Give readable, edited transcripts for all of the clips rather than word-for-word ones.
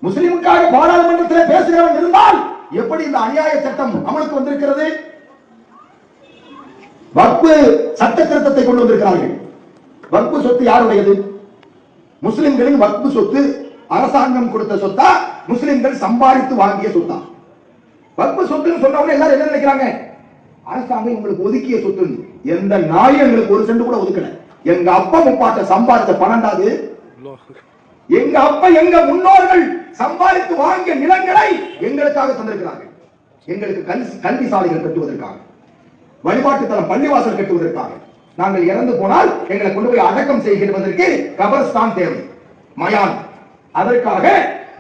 முஸ்லிமுக்காக பாராளுமன்றத்தில் பேசுகிறவன் இருந்தால் எப்படி இந்த அநியாய சட்டம் அமலுக்கு வந்திருக்கிறது? வக்ஃபு சட்ட திருத்தத்தை கொண்டு வந்திருக்கிறார்கள். வக்ஃபு சொத்து யாருடையது? முஸ்லிம்களின் வக்ஃபு சொத்து அரசாங்கம் கொடுத்த சொத்தா, முஸ்லிம்கள் சம்பாதித்து வாங்கிய சொத்தா? வக்ஃபு சொத்துன்னு சொன்னவங்க எல்லாரும் என்ன நினைக்கிறாங்க? அரசாங்கம் உங்களுக்கு ஒதுக்கிய சொத்து. எந்த நாயும் எங்களுக்கு ஒரு சென்ட் கூட ஒதுக்கல. எங்க அப்பா முப்பாட்ட சம்பாதித்த பணம்டாது. எங்க அப்பா எங்க முன்னோர்கள் சம்பாதித்து வாங்கிய நிலங்களை எங்களுக்காக தந்திருக்கிறார்கள். எங்களுக்கு கல்வி சாலைகள் கட்டுவதற்காக, வழிபாட்டு தலம் பள்ளிவாசல் கட்டுவதற்காக. நாங்கள் இறந்து போனால் எங்களை கொண்டு போய் அடக்கம் செய்கிறதற்கு கபர்ஸ்தான் தேவை, மயான். அதற்காக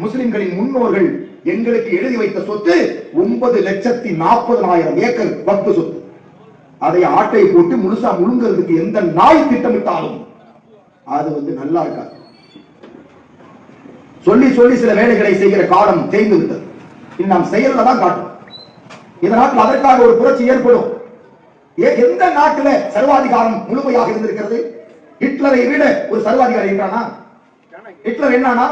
முஸ்லிம்களின் முன்னோர்கள் எங்களுக்கு எழுதி வைத்த சொத்து 9,40,000 ஏக்கர் வக்ஃபு சொத்து. அதை ஆட்டை போட்டு முழுசா முழுங்கிறதுக்கு எந்த நாய் திட்டமிட்டாலும் அது நல்லா இருக்காது. சொல்லி சொல்லி சில வேலைகளை செய்கிற காலம் தேய்ந்து விட்டது. நாம் செயல்ல தான் காட்டும். இதனால் அதற்காக ஒரு புரட்சி ஏற்படும். எந்த நாட்டில் சர்வாதிகாரம் முழுமையாக இருந்திருக்கிறது? ஹிட்லரை விட ஒரு சர்வாதிகாரி என்றானா? ஹிட்லர் என்னன்னா,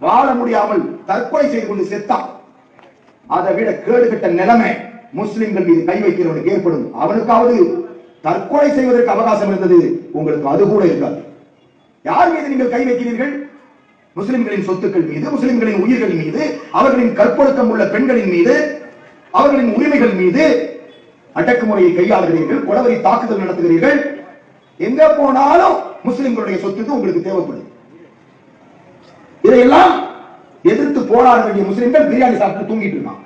வாழ முடியாமல் தற்கொலை செய்து கொண்டு செத்தான். அதை விட கேடுகட்ட நிலைமை முஸ்லிம்கள் மீது கை வைக்கிறவனுக்கு ஏற்படும். அவனுக்காவது தற்கொலை செய்வதற்கு அவகாசம் இருந்தது, உங்களுக்கு அது கூட இருக்காது. யார் மீது நீங்கள் கை வைக்கிறீர்கள்? முஸ்லிம்களின் சொத்துக்கள் மீது, முஸ்லிம்களின் உயிர்கள் மீது, அவர்களின் கற்பொழுக்கம் உள்ள பெண்களின் மீது, அவர்களின் உரிமைகள் மீது அடக்குமுறையை கையாளுகிறீர்கள், கொலவரி தாக்குதல் நடத்துகிறீர்கள். எங்க போனாலும் முஸ்லிம்களுடைய சொத்துக்கு உங்களுக்கு தேவைப்படும். இதையெல்லாம் எதிர்த்து போராட வேண்டிய முஸ்லிம்கள் பிரியாணி சாப்பிட்டு தூங்கிட்டு இருக்காங்க.